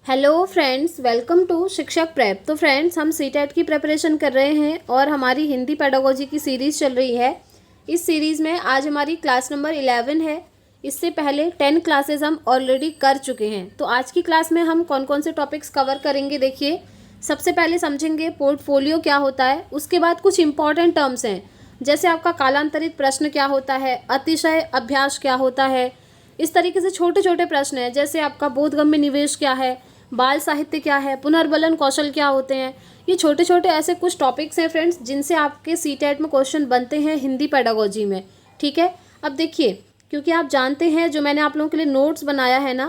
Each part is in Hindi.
हेलो फ्रेंड्स, वेलकम टू शिक्षक प्रेप। तो फ्रेंड्स, हम सीटेट की प्रिपरेशन कर रहे हैं और हमारी हिंदी पेडागोजी की सीरीज़ चल रही है। इस सीरीज़ में आज हमारी क्लास नंबर 11 है। इससे पहले 10 क्लासेस हम ऑलरेडी कर चुके हैं। तो आज की क्लास में हम कौन कौन से टॉपिक्स कवर करेंगे, देखिए। सबसे पहले समझेंगे पोर्टफोलियो क्या होता है। उसके बाद कुछ इंपॉर्टेंट टर्म्स हैं, जैसे आपका कालांतरित प्रश्न क्या होता है, अतिशय अभ्यास क्या होता है। इस तरीके से छोटे छोटे प्रश्न हैं, जैसे आपका बोधगम्य निवेश क्या है, बाल साहित्य क्या है, पुनर्बलन कौशल क्या होते हैं। ये छोटे छोटे ऐसे कुछ टॉपिक्स हैं फ्रेंड्स, जिनसे आपके सीटेट में क्वेश्चन बनते हैं हिंदी पेडागोजी में। ठीक है, अब देखिए, क्योंकि आप जानते हैं जो मैंने आप लोगों के लिए नोट्स बनाया है ना,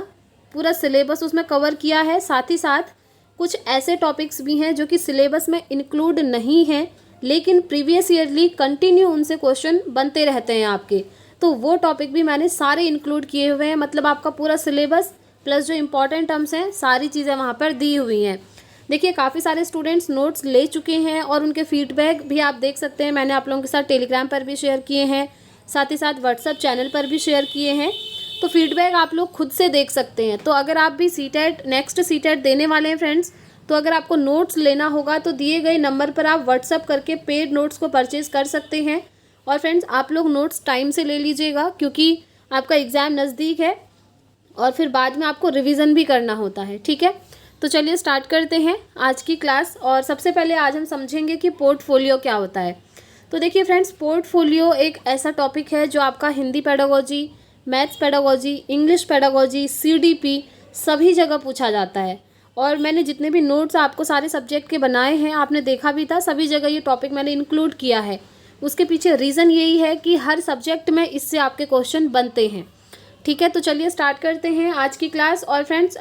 पूरा सिलेबस उसमें कवर किया है। साथ ही साथ कुछ ऐसे टॉपिक्स भी हैं जो कि सिलेबस में इंक्लूड नहीं हैं, लेकिन प्रीवियस ईयरली कंटिन्यू उनसे क्वेश्चन बनते रहते हैं आपके। तो वो टॉपिक भी मैंने सारे इंक्लूड किए हुए हैं, मतलब आपका पूरा सिलेबस प्लस जो इंपॉर्टेंट टर्म्स हैं, सारी चीज़ें वहाँ पर दी हुई हैं। देखिए, काफ़ी सारे स्टूडेंट्स नोट्स ले चुके हैं और उनके फीडबैक भी आप देख सकते हैं। मैंने आप लोगों के साथ टेलीग्राम पर भी शेयर किए हैं, साथ ही साथ व्हाट्सएप चैनल पर भी शेयर किए हैं। तो फीडबैक आप लोग खुद से देख सकते हैं। तो अगर आप भी सीटेट नेक्स्ट सीटेट देने वाले हैं फ्रेंड्स, तो अगर आपको नोट्स लेना होगा तो दिए गए नंबर पर आप व्हाट्सएप करके पेड नोट्स को परचेज़ कर सकते हैं। और फ्रेंड्स, आप लोग नोट्स टाइम से ले लीजिएगा, क्योंकि आपका एग्ज़ाम नज़दीक है और फिर बाद में आपको रिवीजन भी करना होता है। ठीक है, तो चलिए स्टार्ट करते हैं आज की क्लास। और सबसे पहले आज हम समझेंगे कि पोर्टफोलियो क्या होता है। तो देखिए फ्रेंड्स, पोर्टफोलियो एक ऐसा टॉपिक है जो आपका Hindi pedagogy, maths pedagogy, English pedagogy, CDP सभी जगह पूछा जाता है। और मैंने जितने भी नोट्स आपको सारे सब्जेक्ट के बनाए हैं, आपने देखा भी था, सभी जगह ये टॉपिक मैंने इंक्लूड किया है। उसके पीछे रीज़न यही है कि हर सब्जेक्ट में इससे आपके क्वेश्चन बनते हैं। ठीक है, तो चलिए स्टार्ट करते हैं आज की क्लास। और फ्रेंड्स,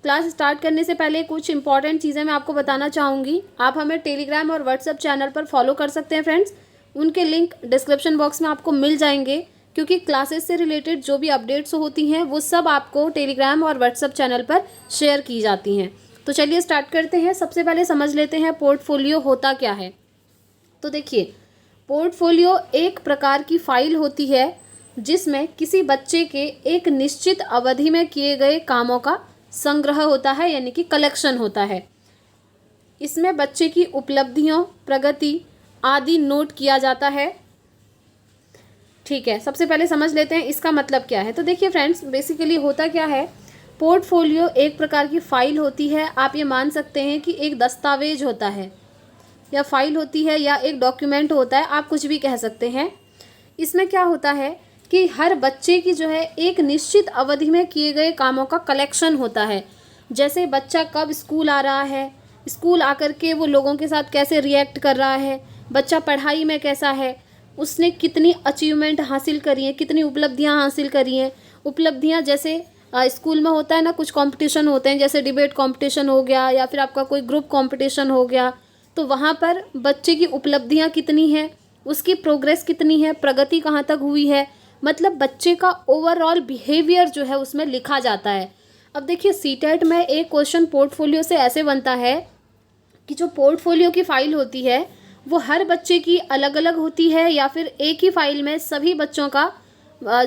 क्लास स्टार्ट करने से पहले कुछ इंपॉर्टेंट चीज़ें मैं आपको बताना चाहूँगी। आप हमें टेलीग्राम और व्हाट्सएप चैनल पर फॉलो कर सकते हैं फ्रेंड्स। उनके लिंक डिस्क्रिप्शन बॉक्स में आपको मिल जाएंगे, क्योंकि क्लासेस से रिलेटेड जो भी अपडेट्स होती हैं वो सब आपको टेलीग्राम और व्हाट्सएप चैनल पर शेयर की जाती हैं। तो चलिए स्टार्ट करते हैं। सबसे पहले समझ लेते हैं पोर्टफोलियो होता क्या है। तो देखिए, पोर्टफोलियो एक प्रकार की फाइल होती है जिसमें किसी बच्चे के एक निश्चित अवधि में किए गए कामों का संग्रह होता है, यानी कि कलेक्शन होता है। इसमें बच्चे की उपलब्धियों, प्रगति आदि नोट किया जाता है। ठीक है, सबसे पहले समझ लेते हैं इसका मतलब क्या है। तो देखिए फ्रेंड्स, बेसिकली होता क्या है, पोर्टफोलियो एक प्रकार की फाइल होती है। आप ये मान सकते हैं कि एक दस्तावेज होता है, या फाइल होती है, या एक डॉक्यूमेंट होता है, आप कुछ भी कह सकते हैं। इसमें क्या होता है कि हर बच्चे की जो है एक निश्चित अवधि में किए गए कामों का कलेक्शन होता है। जैसे बच्चा कब स्कूल आ रहा है, स्कूल आकर के वो लोगों के साथ कैसे रिएक्ट कर रहा है, बच्चा पढ़ाई में कैसा है, उसने कितनी अचीवमेंट हासिल करी है, कितनी उपलब्धियां हासिल करी हैं। उपलब्धियां जैसे स्कूल में होता है ना, कुछ कंपटीशन होते हैं, जैसे डिबेट कंपटीशन हो गया, या फिर आपका कोई ग्रुप कंपटीशन हो गया। तो वहाँ पर बच्चे की उपलब्धियाँ कितनी हैं, उसकी प्रोग्रेस कितनी है, प्रगति कहाँ तक हुई है, मतलब बच्चे का ओवरऑल बिहेवियर जो है उसमें लिखा जाता है। अब देखिए, सीटेट में एक क्वेश्चन पोर्टफोलियो से ऐसे बनता है कि जो पोर्टफोलियो की फ़ाइल होती है वो हर बच्चे की अलग अलग होती है, या फिर एक ही फाइल में सभी बच्चों का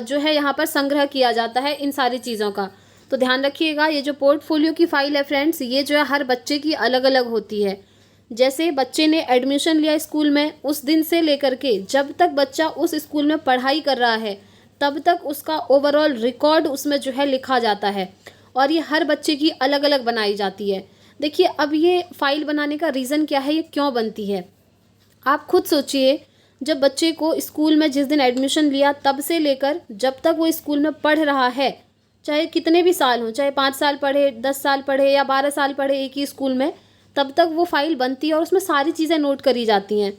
जो है यहाँ पर संग्रह किया जाता है इन सारी चीज़ों का। तो ध्यान रखिएगा, ये जो पोर्टफोलियो की फ़ाइल है फ्रेंड्स, ये जो है हर बच्चे की अलग अलग होती है। जैसे बच्चे ने एडमिशन लिया स्कूल में, उस दिन से लेकर के जब तक बच्चा उस स्कूल में पढ़ाई कर रहा है, तब तक उसका ओवरऑल रिकॉर्ड उसमें जो है लिखा जाता है। और ये हर बच्चे की अलग अलग बनाई जाती है। देखिए, अब ये फाइल बनाने का रीज़न क्या है, ये क्यों बनती है, आप खुद सोचिए। जब बच्चे को स्कूल में जिस दिन एडमिशन लिया तब से लेकर जब तक वो स्कूल में पढ़ रहा है, चाहे कितने भी साल हों, चाहे 5 साल पढ़े, 10 साल पढ़े, या 12 साल पढ़े एक ही स्कूल में, तब तक वो फाइल बनती है और उसमें सारी चीज़ें नोट करी जाती हैं।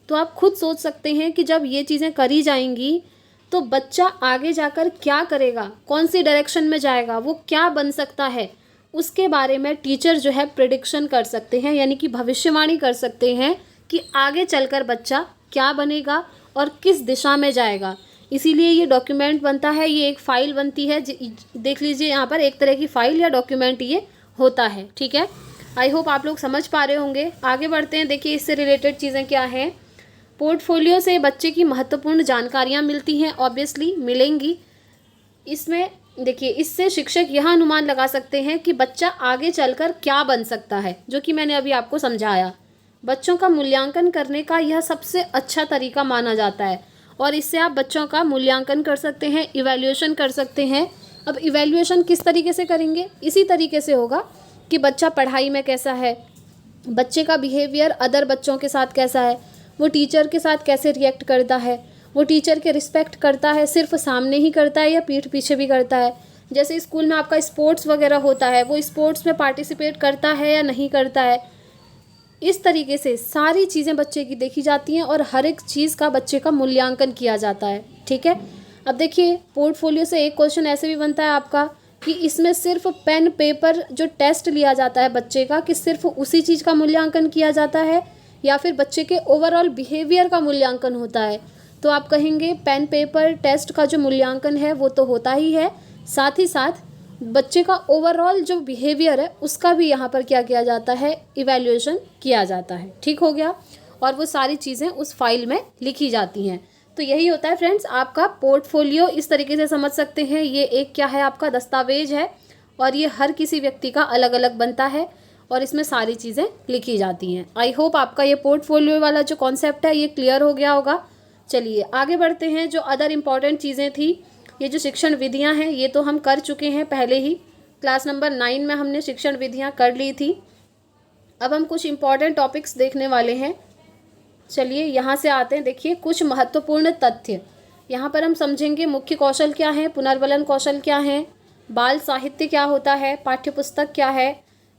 तो आप खुद सोच सकते हैं कि जब ये चीज़ें करी जाएंगी तो बच्चा आगे जाकर क्या करेगा, कौन सी डायरेक्शन में जाएगा, वो क्या बन सकता है, उसके बारे में टीचर जो है प्रेडिक्शन कर सकते हैं, यानी कि भविष्यवाणी कर सकते हैं कि आगे चलकर बच्चा क्या बनेगा और किस दिशा में जाएगा। इसीलिए ये डॉक्यूमेंट बनता है, ये एक फ़ाइल बनती है। देख लीजिए यहाँ पर एक तरह की फ़ाइल या डॉक्यूमेंट ये होता है। ठीक है, आई होप आप लोग समझ पा रहे होंगे। आगे बढ़ते हैं। देखिए, इससे रिलेटेड चीज़ें क्या हैं। पोर्टफोलियो से बच्चे की महत्वपूर्ण जानकारियाँ मिलती हैं, ऑब्वियसली मिलेंगी। इसमें देखिए, इससे शिक्षक यह अनुमान लगा सकते हैं कि बच्चा आगे चलकर क्या बन सकता है, जो कि मैंने अभी आपको समझाया। बच्चों का मूल्यांकन करने का यह सबसे अच्छा तरीका माना जाता है और इससे आप बच्चों का मूल्यांकन कर सकते हैं, इवैल्यूएशन कर सकते हैं। अब इवैल्यूएशन किस तरीके से करेंगे? इसी तरीके से होगा कि बच्चा पढ़ाई में कैसा है, बच्चे का बिहेवियर अदर बच्चों के साथ कैसा है, वो टीचर के साथ कैसे रिएक्ट करता है, वो टीचर के रिस्पेक्ट करता है, सिर्फ सामने ही करता है या पीठ पीछे भी करता है। जैसे स्कूल में आपका स्पोर्ट्स वगैरह होता है, वो स्पोर्ट्स में पार्टिसिपेट करता है या नहीं करता है। इस तरीके से सारी चीज़ें बच्चे की देखी जाती हैं और हर एक चीज़ का बच्चे का मूल्यांकन किया जाता है। ठीक है, अब देखिए, पोर्टफोलियो से एक क्वेश्चन ऐसे भी बनता है आपका कि इसमें सिर्फ पेन पेपर जो टेस्ट लिया जाता है बच्चे का, कि सिर्फ उसी चीज़ का मूल्यांकन किया जाता है या फिर बच्चे के ओवरऑल बिहेवियर का मूल्यांकन होता है। तो आप कहेंगे पेन पेपर टेस्ट का जो मूल्यांकन है वो तो होता ही है, साथ ही साथ बच्चे का ओवरऑल जो बिहेवियर है उसका भी यहाँ पर क्या किया जाता है, इवैल्यूएशन किया जाता है। ठीक हो गया, और वो सारी चीज़ें उस फाइल में लिखी जाती हैं। तो यही होता है फ्रेंड्स आपका पोर्टफोलियो। इस तरीके से समझ सकते हैं, ये एक क्या है, आपका दस्तावेज है और ये हर किसी व्यक्ति का अलग अलग बनता है और इसमें सारी चीज़ें लिखी जाती हैं। आई होप आपका ये पोर्टफोलियो वाला जो कॉन्सेप्ट है ये क्लियर हो गया होगा। चलिए आगे बढ़ते हैं। जो अदर इम्पॉर्टेंट चीज़ें थी, ये जो शिक्षण विधियां हैं ये तो हम कर चुके हैं पहले ही, क्लास नंबर 9 में हमने शिक्षण विधियां कर ली थी। अब हम कुछ इम्पॉर्टेंट टॉपिक्स देखने वाले हैं। चलिए यहाँ से आते हैं। देखिए, कुछ महत्वपूर्ण तथ्य यहाँ पर हम समझेंगे। मुख्य कौशल क्या है, पुनर्बलन कौशल क्या है, बाल साहित्य क्या होता है, पाठ्यपुस्तक क्या है,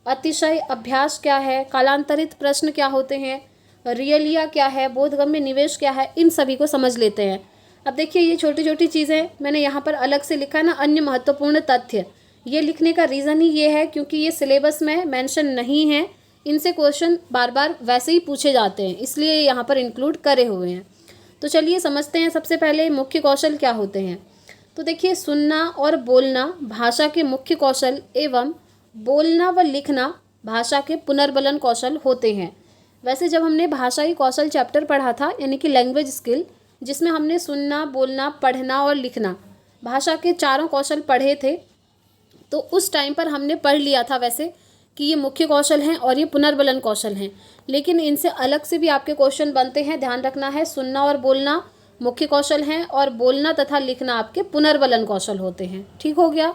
अतिशय अभ्यास क्या है, कालांतरित प्रश्न क्या होते हैं, रियलिया क्या है, बोधगम्य निवेश क्या है, इन सभी को समझ लेते हैं। अब देखिए, ये छोटी छोटी चीज़ें मैंने यहाँ पर अलग से लिखा है ना, अन्य महत्वपूर्ण तथ्य। ये लिखने का रीज़न ही ये है क्योंकि ये सिलेबस में मेंशन नहीं है, इनसे क्वेश्चन बार बार वैसे ही पूछे जाते हैं, इसलिए यहाँ पर इंक्लूड करे हुए हैं। तो चलिए समझते हैं। सबसे पहले मुख्य कौशल क्या होते हैं। तो देखिए, सुनना और बोलना भाषा के मुख्य कौशल एवं बोलना व लिखना भाषा के पुनर्बलन कौशल होते हैं। वैसे जब हमने भाषाई कौशल चैप्टर पढ़ा था, यानी कि लैंग्वेज स्किल, जिसमें हमने सुनना, बोलना, पढ़ना और लिखना भाषा के चारों कौशल पढ़े थे, तो उस टाइम पर हमने पढ़ लिया था वैसे कि ये मुख्य कौशल हैं और ये पुनर्बलन कौशल हैं। लेकिन इनसे अलग से भी आपके क्वेश्चन बनते हैं, ध्यान रखना है। सुनना और बोलना मुख्य कौशल हैं और बोलना तथा लिखना आपके पुनर्बलन कौशल होते हैं। ठीक हो गया।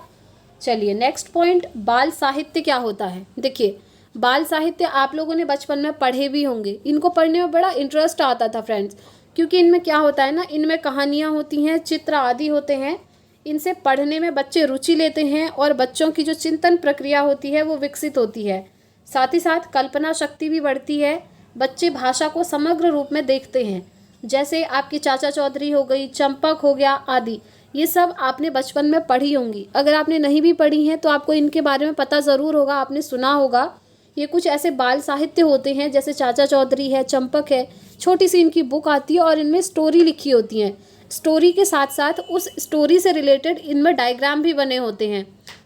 चलिए नेक्स्ट पॉइंट, बाल साहित्य क्या होता है। देखिए, बाल साहित्य आप लोगों ने बचपन में पढ़े भी होंगे। इनको पढ़ने में बड़ा इंटरेस्ट आता था फ्रेंड्स, क्योंकि इनमें क्या होता है ना, इनमें कहानियाँ होती हैं, चित्र आदि होते हैं। इनसे पढ़ने में बच्चे रुचि लेते हैं और बच्चों की जो चिंतन प्रक्रिया होती है वो विकसित होती है। साथ ही साथ कल्पना शक्ति भी बढ़ती है। बच्चे भाषा को समग्र रूप में देखते हैं, जैसे आपकी चाचा चौधरी हो गई, चंपक हो गया आदि। ये सब आपने बचपन में पढ़ी होंगी। अगर आपने नहीं भी पढ़ी हैं तो आपको इनके बारे में पता ज़रूर होगा, आपने सुना होगा। ये कुछ ऐसे बाल साहित्य होते हैं, जैसे चाचा चौधरी है, चंपक है। छोटी सी इनकी बुक आती है और इनमें स्टोरी लिखी होती है। स्टोरी के साथ साथ उस स्टोरी से रिलेटेड इनमें डायग्राम भी बने होते हैं,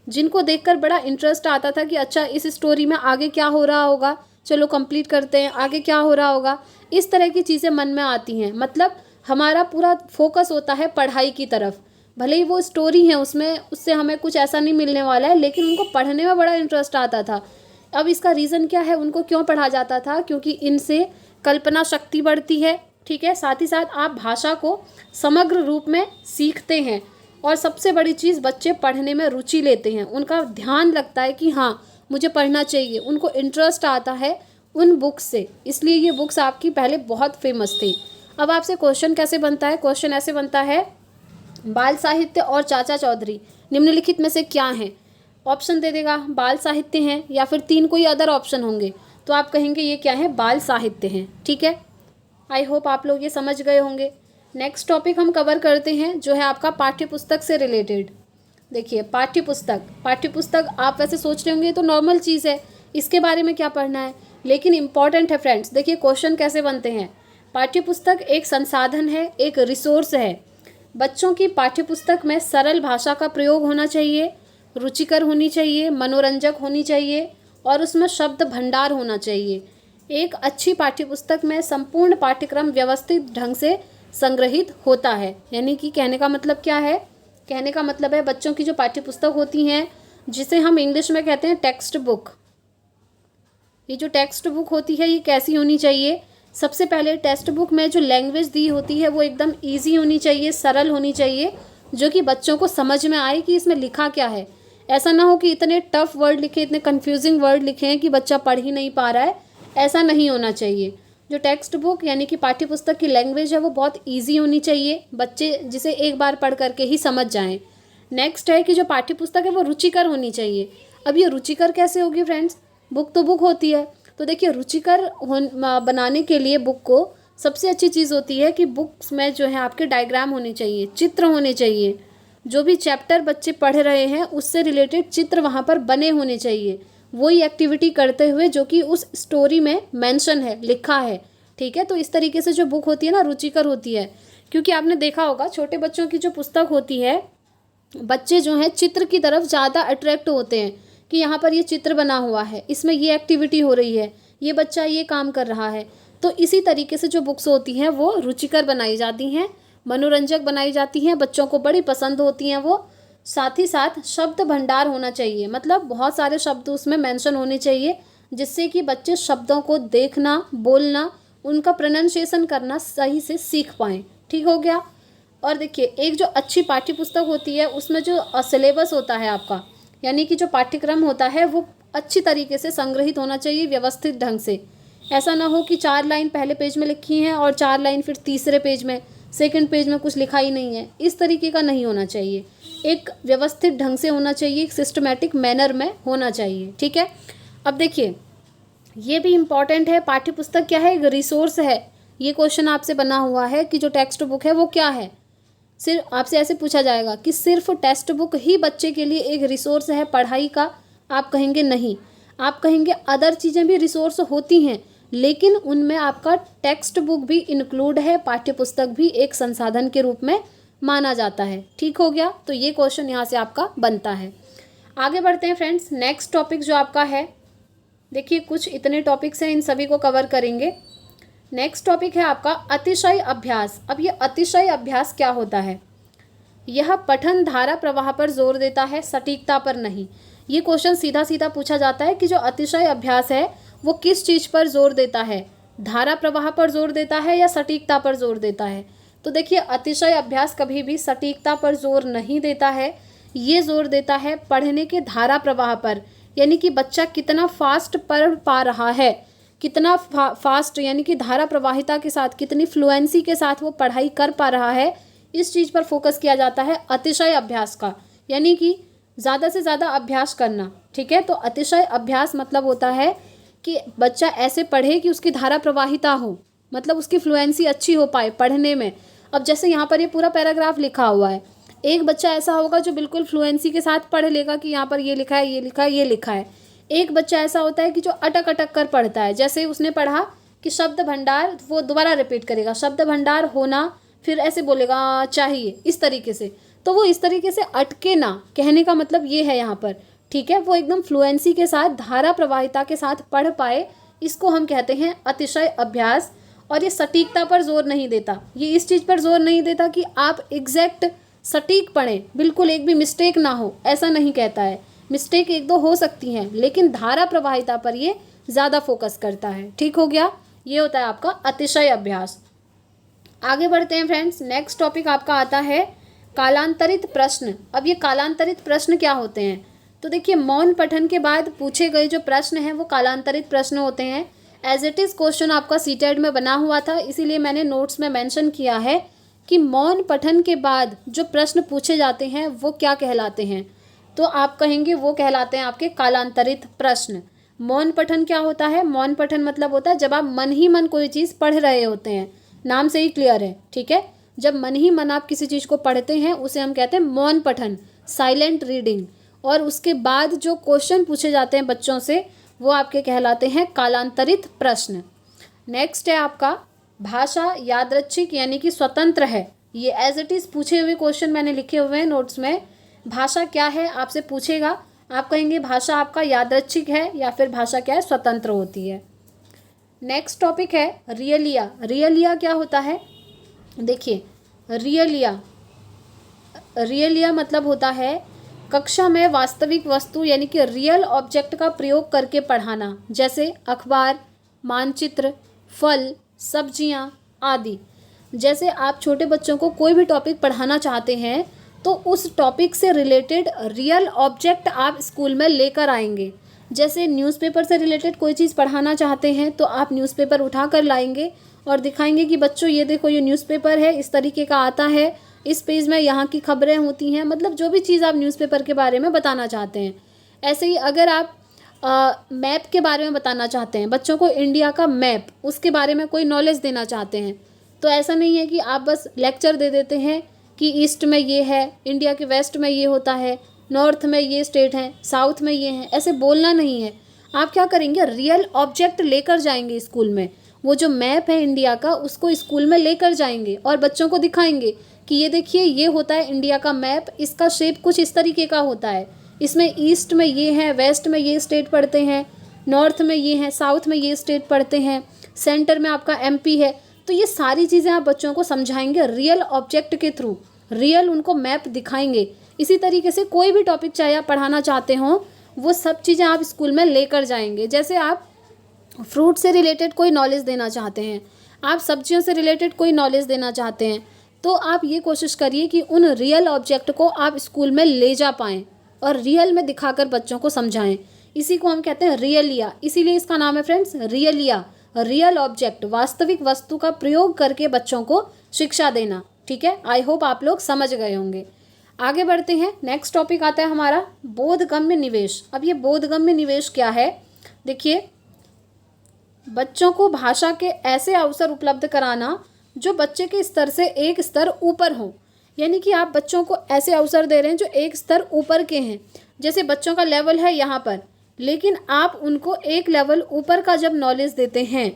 जिनको देखकर बड़ा इंटरेस्ट आता था कि अच्छा इस स्टोरी में आगे क्या हो रहा होगा, चलो कंप्लीट करते हैं, आगे क्या हो रहा होगा। इस तरह की चीज़ें मन में आती हैं। मतलब हमारा पूरा फोकस होता है पढ़ाई की तरफ। भले ही वो स्टोरी है, उसमें उससे हमें कुछ ऐसा नहीं मिलने वाला है, लेकिन उनको पढ़ने में बड़ा इंटरेस्ट आता था। अब इसका रीज़न क्या है, उनको क्यों पढ़ा जाता था? क्योंकि इनसे कल्पना शक्ति बढ़ती है। ठीक है, साथ ही साथ आप भाषा को समग्र रूप में सीखते हैं और सबसे बड़ी चीज़, बच्चे पढ़ने में रुचि लेते हैं। उनका ध्यान लगता है कि हाँ मुझे पढ़ना चाहिए, उनको इंटरेस्ट आता है उन बुक्स से। इसलिए ये बुक्स आपकी पहले बहुत फेमस थी। अब आपसे क्वेश्चन कैसे बनता है, क्वेश्चन ऐसे बनता है, बाल साहित्य और चाचा चौधरी निम्नलिखित में से क्या हैं। ऑप्शन दे देगा, बाल साहित्य हैं या फिर 3 कोई अदर ऑप्शन होंगे, तो आप कहेंगे ये क्या है, बाल साहित्य हैं। ठीक है, आई होप आप लोग ये समझ गए होंगे। नेक्स्ट टॉपिक हम कवर करते हैं, जो है आपका पाठ्यपुस्तक से रिलेटेड। देखिए, पाठ्यपुस्तक आप वैसे सोच रहे होंगे ये तो नॉर्मल चीज़ है, इसके बारे में क्या पढ़ना है, लेकिन इम्पॉर्टेंट है फ्रेंड्स। देखिए क्वेश्चन कैसे बनते हैं। पाठ्यपुस्तक एक संसाधन है, एक रिसोर्स है। बच्चों की पाठ्यपुस्तक में सरल भाषा का प्रयोग होना चाहिए, रुचिकर होनी चाहिए, मनोरंजक होनी चाहिए और उसमें शब्द भंडार होना चाहिए। एक अच्छी पाठ्यपुस्तक में संपूर्ण पाठ्यक्रम व्यवस्थित ढंग से संग्रहित होता है। यानी कि कहने का मतलब क्या है कहने का मतलब है बच्चों की जो पाठ्य पुस्तक होती हैं, जिसे हम इंग्लिश में कहते हैं टेक्स्ट बुक, ये जो टेक्स्ट बुक होती है ये कैसी होनी चाहिए? सबसे पहले टेक्स्ट बुक में जो लैंग्वेज दी होती है वो एकदम ईजी होनी चाहिए, सरल होनी चाहिए, जो कि बच्चों को समझ में आए कि इसमें लिखा क्या है। ऐसा ना हो कि इतने टफ वर्ड लिखे, इतने कन्फ्यूजिंग वर्ड लिखे हैं कि बच्चा पढ़ ही नहीं पा रहा है, ऐसा नहीं होना चाहिए। जो टेक्स्ट बुक यानी कि पाठ्य पुस्तक की लैंग्वेज है वो बहुत ईजी होनी चाहिए, बच्चे जिसे एक बार पढ़ करके ही समझ जाएं। नेक्स्ट है कि जो पाठ्य पुस्तक है वो रुचिकर होनी चाहिए। अब ये रुचिकर कैसे होगी फ्रेंड्स? बुक तो बुक होती है, तो देखिए रुचिकर बनाने के लिए बुक को सबसे अच्छी चीज़ होती है कि बुक्स में जो है आपके डायग्राम होने चाहिए, चित्र होने चाहिए। जो भी चैप्टर बच्चे पढ़ रहे हैं उससे रिलेटेड चित्र वहाँ पर बने होने चाहिए, वही एक्टिविटी करते हुए जो कि उस स्टोरी में मेंशन है, लिखा है। ठीक है, तो इस तरीके से जो बुक होती है ना रुचिकर होती है। क्योंकि आपने देखा होगा छोटे बच्चों की जो पुस्तक होती है, बच्चे जो हैं चित्र की तरफ ज़्यादा अट्रैक्ट होते हैं कि यहाँ पर ये चित्र बना हुआ है, इसमें ये एक्टिविटी हो रही है, ये बच्चा ये काम कर रहा है। तो इसी तरीके से जो बुक्स होती हैं वो रुचिकर बनाई जाती हैं, मनोरंजक बनाई जाती हैं, बच्चों को बड़ी पसंद होती हैं वो। साथ ही साथ शब्द भंडार होना चाहिए, मतलब बहुत सारे शब्द उसमें मेंशन होने चाहिए, जिससे कि बच्चे शब्दों को देखना, बोलना, उनका प्रोनाउंसिएशन करना सही से सीख पाएँ। ठीक हो गया। और देखिए एक जो अच्छी पाठ्य पुस्तक होती है उसमें जो सिलेबस होता है आपका, यानी कि जो पाठ्यक्रम होता है वो अच्छी तरीके से संग्रहित होना चाहिए, व्यवस्थित ढंग से। ऐसा ना हो कि 4 लाइन पहले पेज में लिखी हैं और 4 लाइन फिर तीसरे पेज में, सेकंड पेज में कुछ लिखा ही नहीं है, इस तरीके का नहीं होना चाहिए। एक व्यवस्थित ढंग से होना चाहिए, एक सिस्टमेटिक मैनर में होना चाहिए। ठीक है। अब देखिए ये भी इम्पॉर्टेंट है, पाठ्य पुस्तक क्या है? एक रिसोर्स है। ये क्वेश्चन आपसे बना हुआ है कि जो टेक्स्ट बुक है वो क्या है। सिर्फ आपसे ऐसे पूछा जाएगा कि सिर्फ टेक्स्ट बुक ही बच्चे के लिए एक रिसोर्स है पढ़ाई का? आप कहेंगे नहीं, आप कहेंगे अदर चीज़ें भी रिसोर्स होती हैं, लेकिन उनमें आपका टेक्स्ट बुक भी इंक्लूड है, पाठ्य पुस्तक भी एक संसाधन के रूप में माना जाता है। ठीक हो गया, तो ये क्वेश्चन यहाँ से आपका बनता है। आगे बढ़ते हैं फ्रेंड्स, नेक्स्ट टॉपिक जो आपका है, देखिए कुछ इतने टॉपिक्स हैं, इन सभी को कवर करेंगे। नेक्स्ट टॉपिक है आपका अतिशय अभ्यास। अब ये अतिशय अभ्यास क्या होता है? यह पठन धारा प्रवाह पर जोर देता है, सटीकता पर नहीं। ये क्वेश्चन सीधा सीधा पूछा जाता है कि जो अतिशय अभ्यास है वो किस चीज़ पर जोर देता है, धारा प्रवाह पर जोर देता है या सटीकता पर जोर देता है? तो देखिए अतिशय अभ्यास कभी भी सटीकता पर जोर नहीं देता है, ये जोर देता है पढ़ने के धारा प्रवाह पर, यानी कि बच्चा कितना फास्ट पढ़ पा रहा है, कितना फास्ट यानी कि धारा प्रवाहिता के साथ, कितनी फ्लुएंसी के साथ वो पढ़ाई कर पा रहा है, इस चीज़ पर फोकस किया जाता है अतिशय अभ्यास का, यानी कि ज़्यादा से ज़्यादा अभ्यास करना। ठीक है, तो अतिशय अभ्यास मतलब होता है कि बच्चा ऐसे पढ़े कि उसकी धारा प्रवाहिता हो, मतलब उसकी फ्लुएंसी अच्छी हो पाए पढ़ने में। अब जैसे यहाँ पर ये पूरा पैराग्राफ लिखा हुआ है, एक बच्चा ऐसा होगा जो बिल्कुल फ्लुएंसी के साथ पढ़ लेगा कि यहाँ पर ये लिखा है, ये लिखा है, ये लिखा है। एक बच्चा ऐसा होता है कि जो अटक अटक कर पढ़ता है, जैसे उसने पढ़ा कि शब्द भंडार, वो दोबारा रिपीट करेगा, शब्द भंडार होना, फिर ऐसे बोलेगा चाहिए, इस तरीके से। तो वो इस तरीके से अटके ना, कहने का मतलब ये है यहाँ पर। ठीक है, वो एकदम फ्लुएंसी के साथ, धारा प्रवाहिता के साथ पढ़ पाए, इसको हम कहते हैं अतिशय अभ्यास। और ये सटीकता पर जोर नहीं देता, ये इस चीज़ पर जोर नहीं देता कि आप एग्जैक्ट सटीक पढ़ें, बिल्कुल एक भी मिस्टेक ना हो, ऐसा नहीं कहता है। मिस्टेक एक दो हो सकती हैं, लेकिन धारा प्रवाहिता पर ये ज़्यादा फोकस करता है। ठीक हो गया, ये होता है आपका अतिशय अभ्यास। आगे बढ़ते हैं फ्रेंड्स, नेक्स्ट टॉपिक आपका आता है कालांतरित प्रश्न। अब ये कालांतरित प्रश्न क्या होते हैं? तो देखिए मौन पठन के बाद पूछे गए जो प्रश्न हैं वो कालांतरित प्रश्न होते हैं। एज इट इज़ क्वेश्चन आपका सीटेट में बना हुआ था, इसीलिए मैंने नोट्स में मेंशन किया है कि मौन पठन के बाद जो प्रश्न पूछे जाते हैं वो क्या कहलाते हैं। तो आप कहेंगे वो कहलाते हैं आपके कालांतरित प्रश्न। मौन पठन क्या होता है? मौन पठन मतलब होता है जब आप मन ही मन कोई चीज़ पढ़ रहे होते हैं, नाम से ही क्लियर है। ठीक है, जब मन ही मन आप किसी चीज़ को पढ़ते हैं उसे हम कहते हैं मौन पठन, साइलेंट रीडिंग। और उसके बाद जो क्वेश्चन पूछे जाते हैं बच्चों से वो आपके कहलाते हैं कालांतरित प्रश्न। नेक्स्ट है आपका भाषा यादृच्छिक यानी कि स्वतंत्र है। ये एज इट इज़ पूछे हुए क्वेश्चन मैंने लिखे हुए हैं नोट्स में। भाषा क्या है आपसे पूछेगा, आप कहेंगे भाषा आपका यादृच्छिक है या फिर भाषा क्या है, स्वतंत्र होती है। नेक्स्ट टॉपिक है रियलिया। रियलिया क्या होता है? देखिए रियलिया रियलिया मतलब होता है कक्षा में वास्तविक वस्तु यानी कि रियल ऑब्जेक्ट का प्रयोग करके पढ़ाना, जैसे अखबार, मानचित्र, फल, सब्जियां आदि। जैसे आप छोटे बच्चों को कोई भी टॉपिक पढ़ाना चाहते हैं तो उस टॉपिक से रिलेटेड रियल ऑब्जेक्ट आप स्कूल में लेकर आएंगे। जैसे न्यूज़पेपर से रिलेटेड कोई चीज़ पढ़ाना चाहते हैं तो आप न्यूज़पेपर उठा कर लाएंगे और दिखाएंगे कि बच्चों ये देखो ये न्यूज़पेपर है, इस तरीके का आता है, इस पेज में यहाँ की खबरें होती हैं, मतलब जो भी चीज़ आप न्यूज़पेपर के बारे में बताना चाहते हैं। ऐसे ही अगर आप मैप के बारे में बताना चाहते हैं बच्चों को, इंडिया का मैप, उसके बारे में कोई नॉलेज देना चाहते हैं, तो ऐसा नहीं है कि आप बस लेक्चर दे देते हैं कि ईस्ट में ये है, इंडिया के वेस्ट में ये होता है, नॉर्थ में ये स्टेट हैं, साउथ में ये हैं, ऐसे बोलना नहीं है। आप क्या करेंगे, रियल ऑब्जेक्ट लेकर जाएंगे स्कूल में। वो जो मैप है इंडिया का उसको स्कूल में लेकर जाएंगे और बच्चों को दिखाएंगे कि ये देखिए ये होता है इंडिया का मैप, इसका शेप कुछ इस तरीके का होता है, इसमें ईस्ट में ये है, वेस्ट में ये स्टेट पड़ते हैं, नॉर्थ में ये हैं, साउथ में ये स्टेट पड़ते हैं, सेंटर में आपका एमपी है। तो ये सारी चीज़ें आप बच्चों को समझाएंगे रियल ऑब्जेक्ट के थ्रू, रियल उनको मैप दिखाएंगे। इसी तरीके से कोई भी टॉपिक चाहे आप पढ़ाना चाहते हो वो सब चीज़ें आप स्कूल में लेकर जाएंगे। जैसे आप फ्रूट से रिलेटेड कोई नॉलेज देना चाहते हैं, आप सब्जियों से रिलेटेड कोई नॉलेज देना चाहते हैं, तो आप ये कोशिश करिए कि उन रियल ऑब्जेक्ट को आप स्कूल में ले जा पाएँ और रियल में दिखाकर बच्चों को समझाएं। इसी को हम कहते हैं रियलिया, इसीलिए इसका नाम है फ्रेंड्स रियलिया, रियल ऑब्जेक्ट, वास्तविक वस्तु का प्रयोग करके बच्चों को शिक्षा देना। ठीक है, आई होप आप लोग समझ गए होंगे। आगे बढ़ते हैं, नेक्स्ट टॉपिक आता है हमारा बोधगम्य निवेश। अब ये बोधगम्य निवेश क्या है, देखिए, बच्चों को भाषा के ऐसे अवसर उपलब्ध कराना जो बच्चे के स्तर से एक स्तर ऊपर हो। यानी कि आप बच्चों को ऐसे अवसर दे रहे हैं जो एक स्तर ऊपर के हैं। जैसे बच्चों का लेवल है यहाँ पर, लेकिन आप उनको एक लेवल ऊपर का जब नॉलेज देते हैं,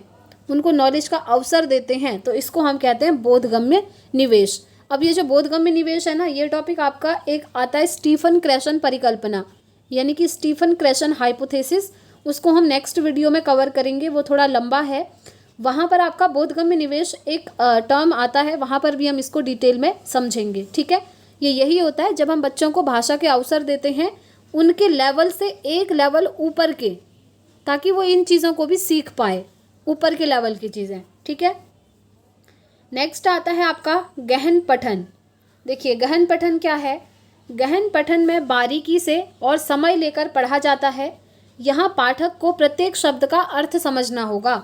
उनको नॉलेज का अवसर देते हैं, तो इसको हम कहते हैं बोधगम्य निवेश। अब ये जो बोधगम्य निवेश है ना, ये टॉपिक आपका एक आता है स्टीफन क्रेशन परिकल्पना, यानी कि स्टीफन क्रेशन हाइपोथेसिस। उसको हम नेक्स्ट वीडियो में कवर करेंगे, वो थोड़ा लंबा है। वहाँ पर आपका बोधगम्य निवेश एक टर्म आता है, वहाँ पर भी हम इसको डिटेल में समझेंगे। ठीक है, ये यही होता है जब हम बच्चों को भाषा के अवसर देते हैं उनके लेवल से एक लेवल ऊपर के, ताकि वो इन चीज़ों को भी सीख पाए, ऊपर के लेवल की चीज़ें। ठीक है, नेक्स्ट आता है आपका गहन पठन। देखिए गहन पठन क्या है, गहन पठन में बारीकी से और समय लेकर पढ़ा जाता है। यहाँ पाठक को प्रत्येक शब्द का अर्थ समझना होगा।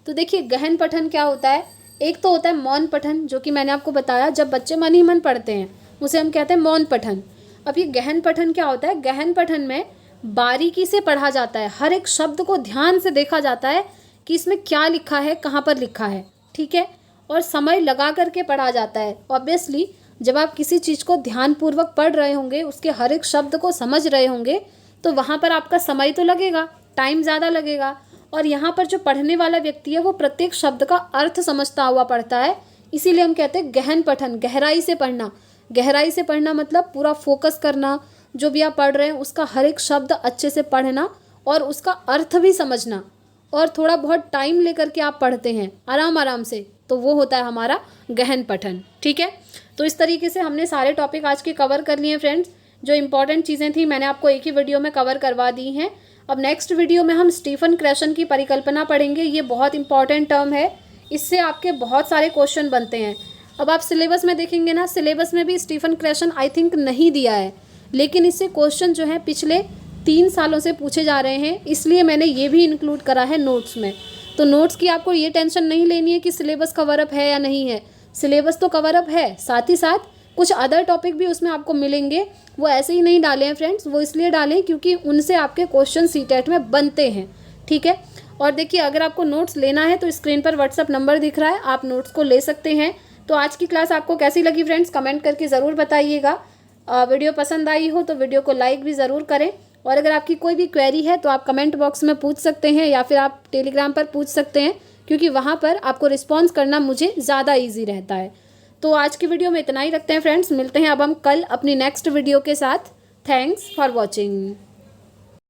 तो देखिए गहन पठन क्या होता है, एक तो होता है मौन पठन, जो कि मैंने आपको बताया जब बच्चे मन ही मन पढ़ते हैं उसे हम कहते हैं मौन पठन। अब ये गहन पठन क्या होता है, गहन पठन में बारीकी से पढ़ा जाता है, हर एक शब्द को ध्यान से देखा जाता है कि इसमें क्या लिखा है, कहाँ पर लिखा है। ठीक है, और समय लगा करके पढ़ा जाता है। ऑब्वियसली जब आप किसी चीज़ को ध्यानपूर्वक पढ़ रहे होंगे, उसके हर एक शब्द को समझ रहे होंगे, तो वहाँ पर आपका समय तो लगेगा, टाइम ज़्यादा लगेगा। और यहाँ पर जो पढ़ने वाला व्यक्ति है वो प्रत्येक शब्द का अर्थ समझता हुआ पढ़ता है। इसीलिए हम कहते हैं गहन पठन, गहराई से पढ़ना। गहराई से पढ़ना मतलब पूरा फोकस करना, जो भी आप पढ़ रहे हैं उसका हर एक शब्द अच्छे से पढ़ना और उसका अर्थ भी समझना, और थोड़ा बहुत टाइम लेकर के आप पढ़ते हैं आराम आराम से, तो वो होता है हमारा गहन पठन। ठीक है, तो इस तरीके से हमने सारे टॉपिक आज के कवर कर लिए हैं फ्रेंड्स। जो इंपॉर्टेंट चीज़ें थी मैंने आपको एक ही वीडियो में कवर करवा दी हैं। अब नेक्स्ट वीडियो में हम स्टीफन क्रेशन की परिकल्पना पढ़ेंगे। ये बहुत इंपॉर्टेंट टर्म है, इससे आपके बहुत सारे क्वेश्चन बनते हैं। अब आप सिलेबस में देखेंगे ना, सिलेबस में भी स्टीफन क्रेशन आई थिंक नहीं दिया है, लेकिन इससे क्वेश्चन जो है पिछले 3 सालों से पूछे जा रहे हैं, इसलिए मैंने ये भी इंक्लूड करा है नोट्स में। तो नोट्स की आपको ये टेंशन नहीं लेनी है कि सिलेबस कवर अप है या नहीं है, सिलेबस तो कवर अप है, साथ ही साथ कुछ अदर टॉपिक भी उसमें आपको मिलेंगे। वो ऐसे ही नहीं डाले हैं फ्रेंड्स, वो इसलिए डालें क्योंकि उनसे आपके क्वेश्चन सीटेट में बनते हैं। ठीक है, और देखिए अगर आपको नोट्स लेना है तो स्क्रीन पर व्हाट्सअप नंबर दिख रहा है, आप नोट्स को ले सकते हैं। तो आज की क्लास आपको कैसी लगी फ्रेंड्स, कमेंट करके ज़रूर बताइएगा। वीडियो पसंद आई हो तो वीडियो को लाइक भी ज़रूर करें, और अगर आपकी कोई भी क्वेरी है तो आप कमेंट बॉक्स में पूछ सकते हैं या फिर आप टेलीग्राम पर पूछ सकते हैं, क्योंकि वहाँ पर आपको रिस्पॉन्स करना मुझे ज़्यादा ईजी रहता है। तो आज की वीडियो में इतना ही रखते हैं फ्रेंड्स, मिलते हैं अब हम कल अपनी नेक्स्ट वीडियो के साथ। Thanks for watching.